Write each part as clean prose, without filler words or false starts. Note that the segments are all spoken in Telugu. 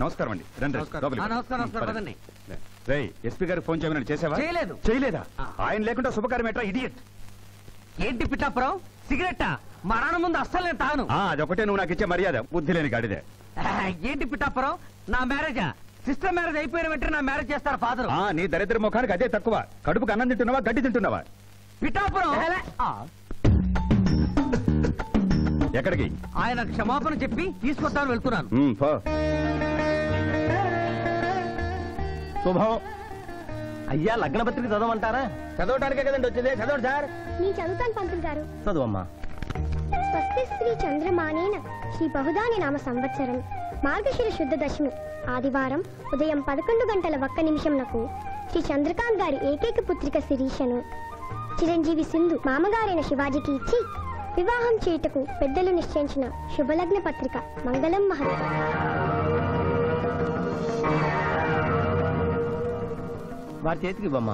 నమస్కారం అండి. నమస్కారం. ఎస్పీ గారికి ఫోన్ చేయమని చేసావా? చేయలేదా? ఆయన లేకుండా శుభకార్యం ఎట్లా ఇడియట్? ఏంటి పిఠాపురం సిగరెట్టా? మా నాన్న ముందు అస్సలు నేను తాను. అదొకటే నువ్వు నాకు ఇచ్చే మర్యాద, బుద్ధి లేని గాడిదే. ఏంటి పిఠాపురం, నా మ్యారేజా? సిస్టర్ మ్యారేజ్ అయిపోయిన వెంటనే నా మ్యారేజ్ చేస్తారు ఫాదర్. నీ దరిద్ర ముఖానికి అదే తక్కువ. కడుపుకి అన్నం తింటున్నావా, గడ్డి తింటున్నావా? పిఠాపురం ఎక్కడికి? ఆయన క్షమాపణ చెప్పి తీసుకొస్తాను, వెళ్తున్నాను. శుభం. అయ్యా లగ్న పత్రిక చదవమంటారా? చదవటానికే కదండి వచ్చింది. చదవండి సార్. నేను చదువుతాను పంతులు గారు. చదువమ్మా. స్వస్తి శ్రీ చంద్రమానేన శ్రీ బహుదాని నామ సంవత్సరం మార్గశిర శుద్ధ దశమి ఆదివారం ఉదయం 11:01 శ్రీ చంద్రకాంత్ గారి ఏకైక పుత్రిక శిరీషను చిరంజీవి సింధు మామగారైన శివాజీకి ఇచ్చి వివాహం చేయుటకు పెద్దలు నిశ్చయించిన శుభలగ్న పత్రిక. మంగళం మహత్. వారి చేతికి బొమ్మ.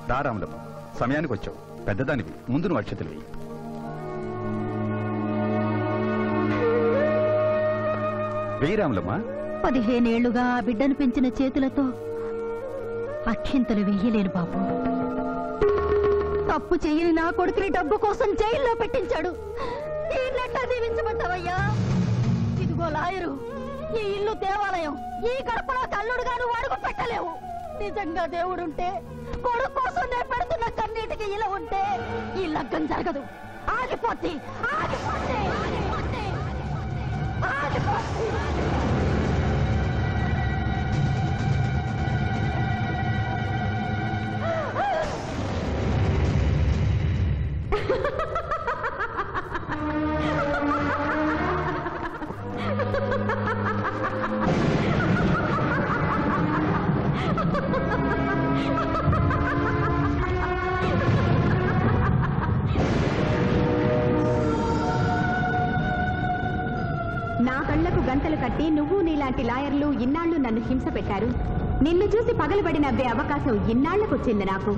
రారాములమ్మ, సమయానికి వచ్చావు. పెద్దదానికి ముందు నువ్వు అక్షతలు వేయి. వెయ్యి రాములమ్మ. 15 ఏళ్లుగా ఆ బిడ్డను పెంచిన చేతులతో అక్షింతలు వెయ్యలేను బాబు. తప్పు చేయని నా కొడుకుని డబ్బు కోసం జైల్లో పెట్టించాడు. దీవించమంటావయ్యా? ఇదిగో లాయరు, ఈ ఇల్లు దేవాలయం. ఈ గడపలో కల్లుడుగాను అడుగు పెట్టలేవు. నిజంగా దేవుడుంటే కొడుకు కోసం నేను పెడుతున్న కన్నీటికి ఇలా ఉంటే ఈ లగ్గం జరగదు. ఆగిపోతే ఆగిపోతే ఆగిపోతే ఆగిపోతే నా కళ్లకు గంతలు కట్టి నువ్వు నీలాంటి లాయర్లు ఇన్నాళ్లు నన్ను హింస పెట్టారు. నిన్ను చూసి పగలబడి నవ్వే అవకాశం ఇన్నాళ్లకొచ్చింది నాకు.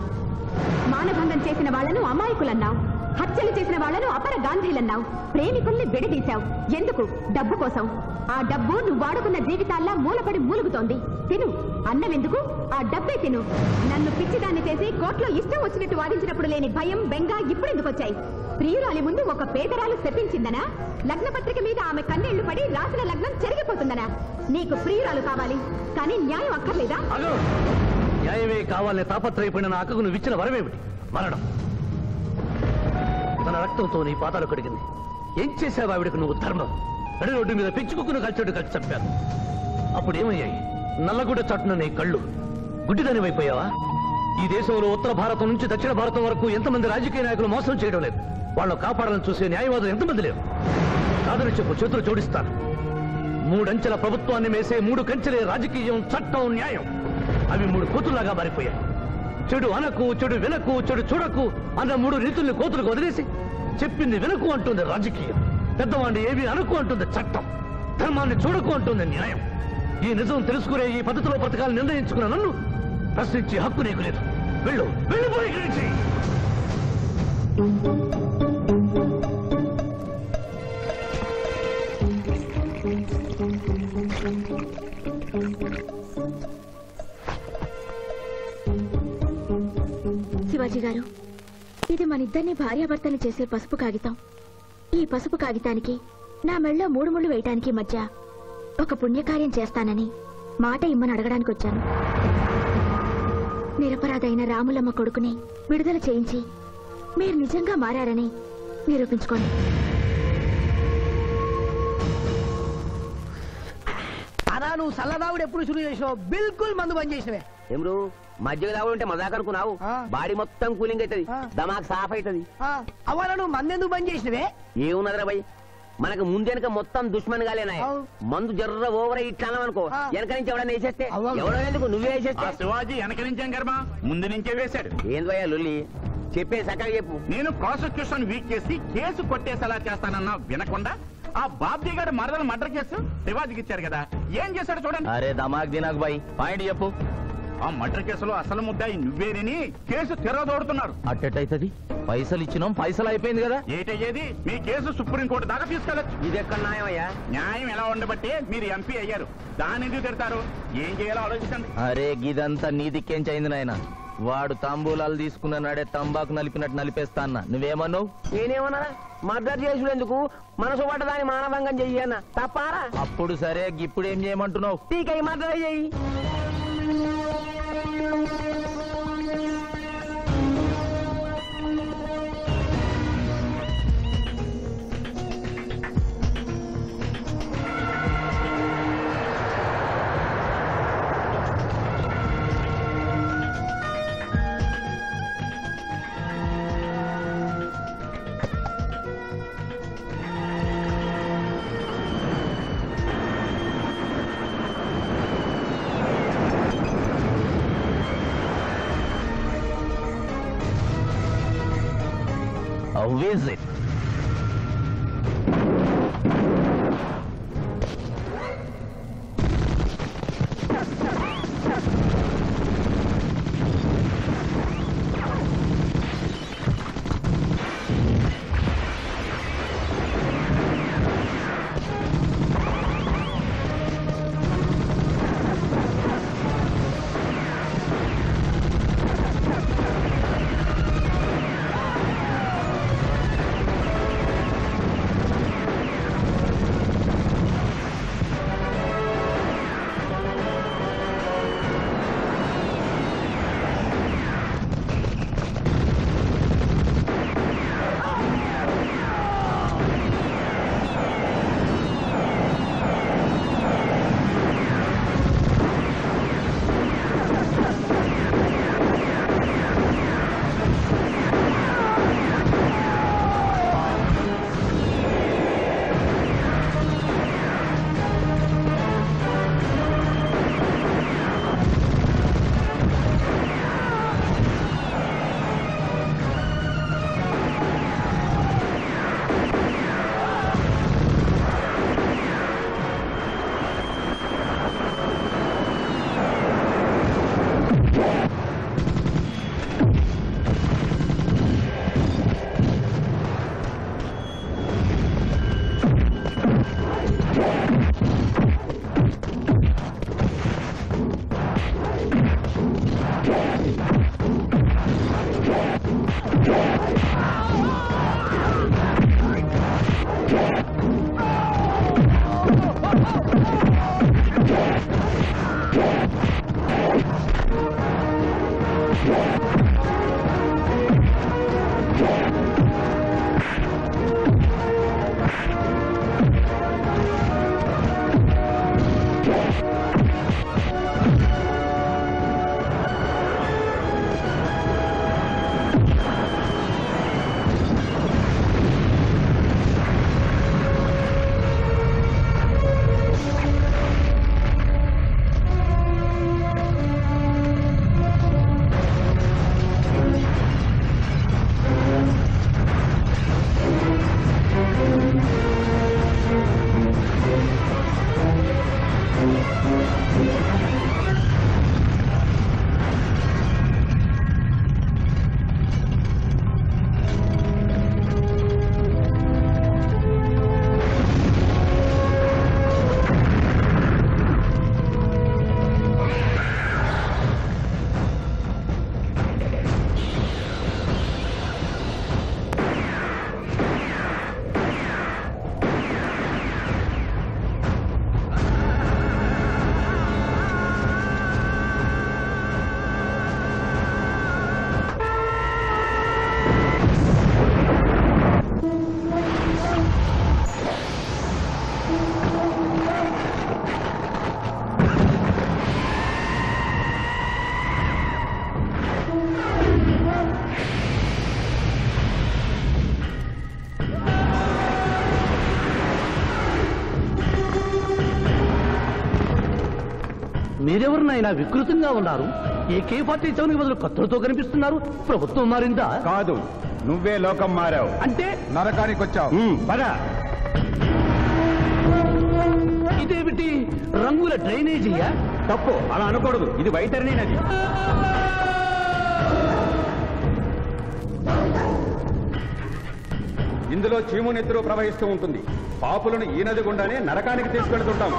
మానభంగం చేసిన వాళ్లను అమాయకులన్నావు, హత్యలు చేసిన వాళ్లను అపర గాంధీలన్నావు, ప్రేమికుల్ని విడదీశావు. ఎందుకు? డబ్బు కోసం. ఆ డబ్బు నువ్వు వాడుకున్న జీవితాల్లా మూలపడి మూలుగుతోంది. తిను. అన్నమెందుకు? ఆ డబ్బే తిను. నన్ను పిచ్చిదాన్ని చేసి కోర్టులో ఇష్టం వచ్చినట్టు వాదించినప్పుడు లేని భయం, బెంగ ఇప్పుడెందుకు వచ్చాయి? ప్రియురాలి ముందు ఒక పేదరాలు శపించిందనా? లగ్నపత్రిక మీద ఆమె కన్నీళ్లు పడి రాసిన లగ్నం చెరిగిపోతుందనా? నీకు ప్రియురాలు కావాలి, కానీ న్యాయం అక్కర్లేదా? న్యాయమే కావాలని తాపత్రయపడిన నా అక్కకు నువ్వు ఇచ్చిన వరమేమిటి? మరణం. తన రక్తంతో నీ పాదాలు కడిగింది. ఏం చేశావు ఆవిడకు నువ్వు? ధర్మం. నడి రోడ్డు మీద పెంచుకుని కలిచోడు కలిసి చంపారు. అప్పుడు ఏమయ్యాయి? నల్లగుడ్డ చాటున నీ కళ్ళు. గుడ్డిదాని వైపోయావా? ఈ దేశంలో ఉత్తర భారతం నుంచి దక్షిణ భారతం వరకు ఎంతమంది రాజకీయ నాయకులు మోసం చేయడం లేదు. వాళ్ళను కాపాడాలని చూసే న్యాయవాదులు ఎంతమంది లేరు? కాదని చెప్పు, చేతులు జోడిస్తాను. 3 అంచెల ప్రభుత్వాన్ని మేసే 3 కంచెలే రాజకీయం, చట్టం, న్యాయం. అవి 3 కోతుల్లాగా మారిపోయాయి. చెడు అనకు, చెడు వినకు, చెడు చూడకు అన్న 3 రీతుల్ని కోతులకు వదిలేసి చెప్పింది వినకు అంటుంది రాజకీయం. పెద్దవాడిని ఏవి అనకు అంటుంది చట్టం. ధర్మాన్ని చూడకు అంటుంది న్యాయం. ఈ నిజం తెలుసుకునే ఈ పద్ధతిలో బ్రతకాలని నిర్ణయించుకున్న నన్ను ప్రశ్నించే హక్కు నీకు లేదు. వెళ్ళు, వెళ్ళిపోయి ఇక్కడి నుంచి. శివాజీ గారు, ఇది మనిద్దరిని భార్యాభర్తలు చేసే పసుపు కాగితం. ఈ పసుపు కాగితానికి నా మెళ్ళో 3 ముళ్ళు వేయటానికి మధ్య ఒక పుణ్యకార్యం చేస్తానని మాట ఇమ్మని అడగడానికి వచ్చాను. నిరపరాధైన రాములమ్మ కొడుకుని విడుదల చేయించి మీరు నిజంగా మారారని నిరూపించుకోండి. అదా నువ్వు సల్లదావుడు ఎప్పుడు శురు చేసినావు? బిల్కుల్ మందు బంద్ చేసినవే. ఏమ్రు మధ్య దావుడు అంటే మజాక్ అనుకున్నావు? బాడీ మొత్తం కూలింగ్ అవుతుంది, దమాక్ సాఫ్ అవుతుంది. అవ్వాల నువ్వు మందెందుకు బంద్ చేసినవే? ఏమున్నదిరా భయ్, మనకు ముందెనక మొత్తం దుష్మన్ గాలేనా? మందు జర్ర ఓవర్ ఇట్లాం అనుకో, వెనక నుంచి ఎవడన్నా వేసేస్తే ఎవడో ఎందుకు నువ్వే వేసేస్తే? శివాజీ వెనక నుంచేం కర్మ, ముందు నుంచే వేశాడు. ఏం భయ్యా లొల్లి? చెప్పే సక్కగా చెప్పు. నేను ప్రాసిక్యూషన్ వీక్ చేసి కేసు కొట్టేసేలా చేస్తానన్నా వినకుండా ఆ బాబ్జీ గారి మరదల మర్డర్ కేసు శివాజీకి ఇచ్చారు కదా, ఏం చేశాడు చూడండి. అరే దమాక్ దినాక్ బాయ్, పాయింట్ చెప్పు. ఆ మర్డర్ కేసులో అసలు ముద్దాయి నువ్వేనని కేసు తిరగదోడుతున్నారు. అట్టెట్టయితది? పైసలు ఇచ్చినాం, పైసలు అయిపోయింది కదా. ఏటయ్యేది? మీ కేసు సుప్రీంకోర్టు దాకా తీసుకెళ్లొచ్చు. ఇది ఎక్కడ న్యాయం అయ్యా? న్యాయం ఎలా ఉండబట్టే మీరు ఎంపీ అయ్యారు. దాన్ని ఎందుకు తిడతారు? ఏం చేయాలో ఆలోచించండి. అరే గిదంతా నీ దిక్కేంచైంది నాయన. వాడు తాంబూలాలు తీసుకున్న నాడే తంబాకు నలిపినట్టు నలిపేస్తా అన్న. నువ్వేమన్నావు? నేనేమన్నా మర్డర్ చేసుడెందుకు, మనసు పట్టదాన్ని మానభంగం చెయ్యన్న తప్పారా? అప్పుడు సరే, ఇప్పుడు ఏం చేయమంటున్నావు? టీకై మర్డర్ చెయ్యి. A visit. మీరెవరినైనా వికృతంగా ఉన్నారు. AK-47 బదులు కత్తులతో కనిపిస్తున్నారు. ప్రభుత్వం మారిందా? కాదు, నువ్వే లోకం మారావు. అంటే నరకానికి వచ్చావు. పద. ఇదేమిటి రంగు గంగుల డ్రైనేజీయా? తప్పు, అలా అనకూడదు. ఇది వైతరణి నది. ఇందులో చీము నెత్తురు ప్రవహిస్తూ ఉంటుంది. పాపులను ఈ నది గుండానే నరకానికి తీసుకెళ్తుంటాం.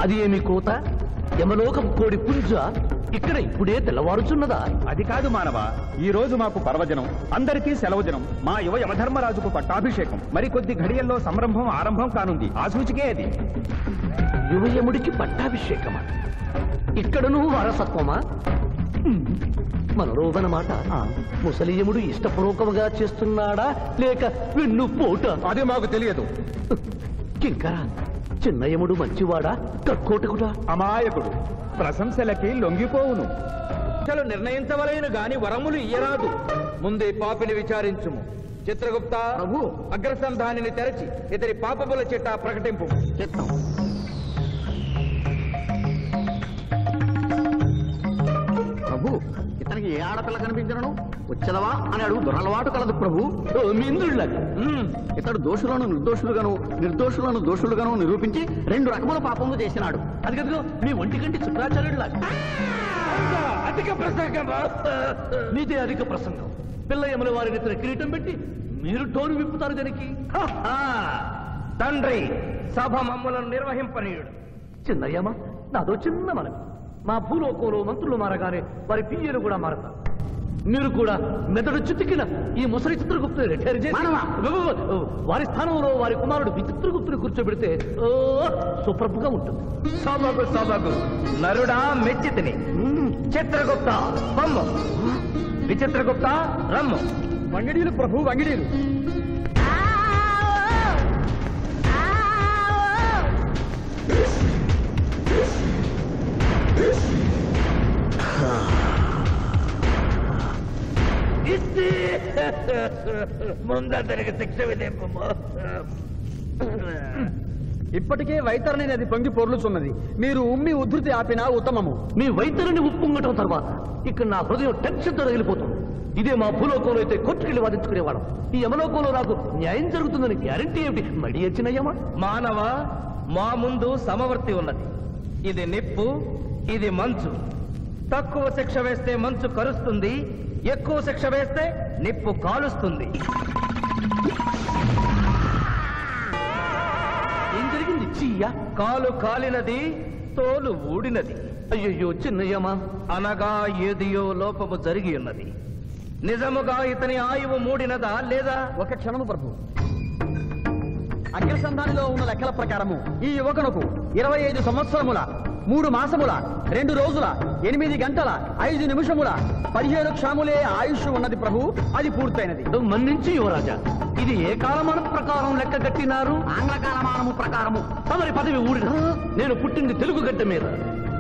అది ఏమి కోత? యమలోకం కోడి పుంజ ఇక్కడ ఇప్పుడే తెల్లవారుచున్నదా? అది కాదు మానవ, ఈ రోజు మాకు పర్వదినం, అందరికీ సెలవు దినం. మా యువ యమధర్మరాజుకు పట్టాభిషేకం. మరికొద్ది ఘడియల్లో సంరంభం ఆరంభం కానుంది. ఆ సూచికే అది. యువయముడికి పట్టాభిషేకమా? ఇక్కడను వారసత్వమా? మనరోగనమాట. ముసలియముడు ఇష్టపూర్వకముగా చేస్తున్నాడా లేక వెన్ను పోట? అది మాకు తెలియదు. కింకరా, చిన్నయముడు మంచివాడా కక్కోటకుడా? అమాయకుడు, ప్రశంసలకి లొంగిపోవును. నిర్ణయించవలైన గాని వరములు ఇయ్యరాదు. ముందే పాపిని విచారించుము. చిత్రగుప్త ప్రభు, అగ్రసంధానిని తెరచి ఇతని పాపముల చిట్టా ప్రకటింపు. చిత్తం. ప్రభు, ఇతనికి ఏ ఆడపిల్ల కనిపించను వచ్చదవా అని అడుగు దురలవాటు కలదు ప్రభు. మింద్రుళ్ళగా ఇతడు దోషులను నిర్దోషులుగాను నిర్దోషులను దోషులుగాను నిరూపించి 2 రకముల పాపములు చేసినాడు. అది కదుగో మీ ఒంటికంటి శుక్రాచార్యుడులాగా. అధిక ప్రసంగమా? నీదే అధిక ప్రసంగం. పిల్లయముల వారిని ఇతర కిరీటం పెట్టి మీరు టోను విప్పుతారు దానికి. తండ్రి, సభ మమ్మలను నిర్వహింపనీయుడు. చిన్నయ్యమ్మ, నాదో చిన్న మనవి. మా భూలోకంలో మంత్రులు మారగానే వారి పియ్యలు కూడా మారతారు. మీరు కూడా మెదడు చుట్టుకిన ఈ ముసలి చిత్రగుప్తుని రిటైర్ చేసి వారి స్థానంలో వారి కుమారుడు విచిత్రగుప్తుని కూర్చోబెడితే సుప్రభుగా ఉంటుంది. సభకు సభకు నరుడా మెచ్చితిని. చిత్రగుప్త బొమ్మ, విచిత్రగుప్త రమ్ము. వంగిడీలు ప్రభు, వంగిడీలు. ముందతనికి శిక్ష విధింపు. ఇప్పటికే వైతరణి నది పొంగి పొర్లుచున్నది. మీరు ఉమ్మి ఉద్ధృతి ఆపినా ఉత్తమము. మీ వైద్యులని ఉప్పొంగటం తర్వాత ఇక్కడ నా హృదయం టెన్షన్తో రగిలిపోతుంది. ఇదే మా భూలోకంలో అయితే కోర్టుకెళ్ళి వాదించుకునేవాడు. ఈ యమలోకంలో నాకు న్యాయం జరుగుతుందని గ్యారంటీ ఏమిటి? మడి వచ్చినయ్యమా? మానవ, మా ముందు సమవర్తి ఉన్నది. ఇది నిప్పు, ఇది మంచు. తక్కువ శిక్ష వేస్తే మంచు కరుస్తుంది, ఎక్కువ శిక్ష వేస్తే నిప్పు కాలుస్తుంది. ఏం జరిగింది? చీయ కాలు కాలినది, తోలు ఊడినది. అయ్యయ్యో చిన్నయ్యమా, అనగా ఏదియో లోపము జరిగి ఉన్నది. నిజముగా ఇతని ఆయువు మూడినదా లేదా? ఒక క్షణము ప్రభు. అగ్రసంధానిలో ఉన్న లెక్కల ప్రకారము ఈ యువకునకు 25 సంవత్సరముల 3 మాసముల 2 రోజుల 8 గంటల 5 నిమిషముల 15 క్షాములే ఆయుష్ ఉన్నది ప్రభు. అది పూర్తయినది. మన్నించి యువరాజా, ఇది ఏ కాలమానం ప్రకారం లెక్క కట్టినారు? ఆంగ్ల కాలమానము ప్రకారము. తమరి పదవి ఊడిన. నేను పుట్టింది తెలుగు గడ్డ మీద,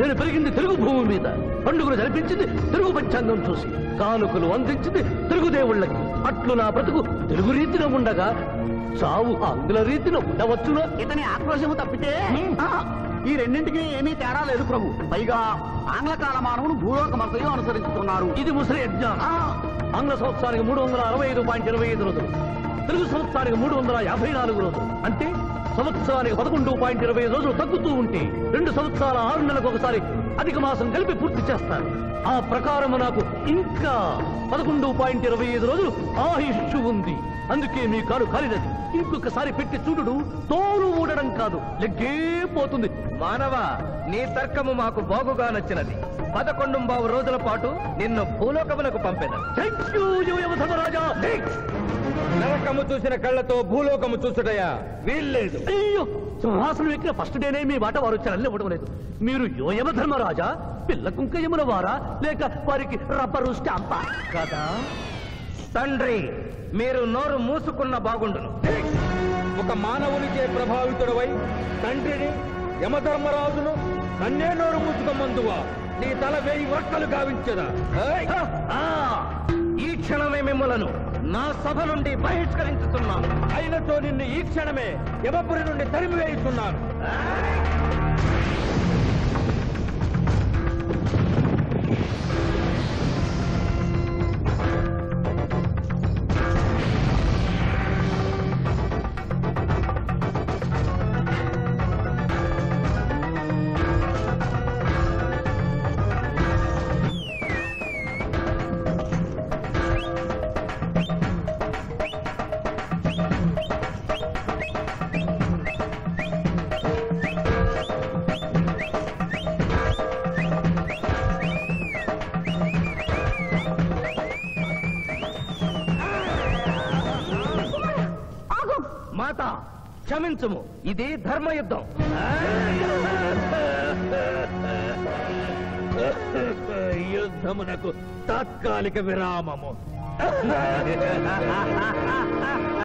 నేను పెరిగింది తెలుగు భూమి మీద, పండుగలు జరిపించింది తెలుగు పంచాంగం చూసి, కానుకలు అందించింది తెలుగు దేవుళ్ళకి. అట్లు నా బ్రతుకు తెలుగు రీతిలో ఉండగా చావు ఆంగ్ల రీతిలో ఉండవచ్చునో? ఇతని ఆక్రోశము తప్పితే ఈ రెండింటికి ఏమీ తేడా లేదు ప్రభు. పైగా ఆంగ్ల కాలమానమును భూలోకమంతయు అనుసరించుతున్నారు. ఇది ముసలి అజ్ఞానం. ఆంగ్ల సంవత్సరానికి 365.25 రోజులు, తెలుగు సంవత్సరానికి 354 రోజులు. అంటే సంవత్సరానికి 11.25 రోజులు తగ్గుతూ ఉంటే 2 సంవత్సరాల 6 నెలలకు ఒకసారి అధిక మాసం కలిపి పూర్తి చేస్తారు. ఆ ప్రకారం నాకు ఇంకా 11.25 రోజులు ఆయుష్ ఉంది. అందుకే మీ కాలు కాలినది. ఇంకొకసారి పెట్టి చూడు, తోలు ఊడడం కాదు, లెగ్గే పోతుంది. మానవ, నీ తర్కము మాకు బాగుగా నచ్చినది. 11 రోజుల పాటు నిన్ను భూలోకమునకు పంపెద. నరకము చూసిన కళ్ళతో భూలోకము చూసుటయా వీల్లేదు. అయ్యో, సింహాసనం ఎక్కిన ఫస్ట్ డేనే మీ మాట వారు వచ్చారని ఇవ్వడం లేదు. మీరు యోయమ ధర్మరాజా, పిల్ల కుంకయముల వారా, లేక వారికి రబ్బరు స్టాంపా కదా? తండ్రి, మీరు నోరు మూసుకున్న బాగుండును. ఒక మానవునిచే ప్రభావితుడవై తండ్రిని, యమధర్మరాజును నన్నే నోరు మూసుకమ్మందువా? నీ తల 1000 వక్కలు గావించదా? ఈ క్షణమే మిమ్మలను నా సభ నుండి బహిష్కరించుతున్నాను. అయినతో నిన్ను ఈ క్షణమే యమపురి నుండి తరిమివేయుతున్నాను. మాత, క్షమించుము, ఇది ధర్మయుద్ధం. యుద్ధమునకు తాత్కాలిక విరామము.